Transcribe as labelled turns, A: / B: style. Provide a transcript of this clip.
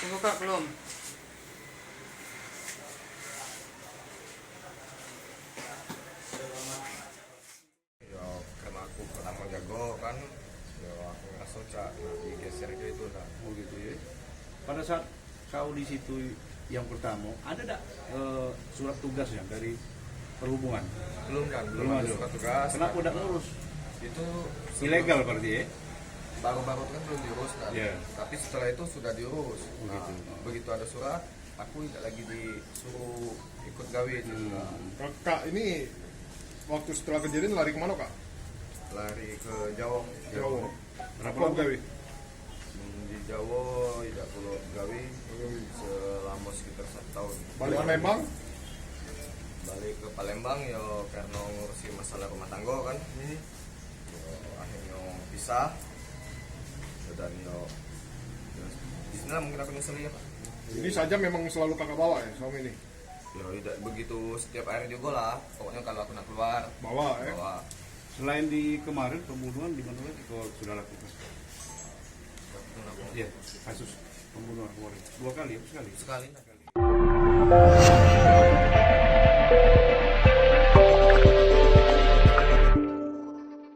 A: Tunggu Kak, belum.
B: Ya karena aku pertama jago kan, ya aku ngerasa cak digeser kayak itu lah.
C: Oh gitu ya. Pada saat kau di situ yang pertama, ada tak surat tugasnya dari perhubungan?
B: Belum ada
C: ada.
B: surat tugas.
C: Kenapa udah ngurus?
B: Itu
C: Ilegal berarti ya?
B: baru-baru kan belum diurus kan.
C: Iya.
B: Tapi setelah itu sudah diurus.
C: Oh, gitu.
B: Begitu ada surat, aku tidak lagi disuruh ikut gawe juga.
D: Kak, ini waktu setelah kejadian lari kemana kak?
B: Lari ke Jawa.
D: Jawa.
C: Berapa
D: Apa
C: lama?
D: gawe?
B: Di Jawa tidak perlu gawe selama sekitar 1 tahun.
D: Balik ke Lembang?
B: Balik ke Palembang ya karena ngurusi masalah rumah tangga kan. Ya, akhirnya pisah. Dan yo di sini mungkin aku nyesel ya Pak.
D: Ini saja memang selalu kakak bawa ya suami ini?
B: Ya tidak begitu setiap hari juga lah. Pokoknya kalau aku nak keluar
D: Bawa ya?
B: bawa.
C: Selain di kemarin pembunuhan di mana lagi kau sudah lakukan?
B: Iya,
C: Kasus pembunuhan kemarin 2 kali, apa sekali?
B: sekali.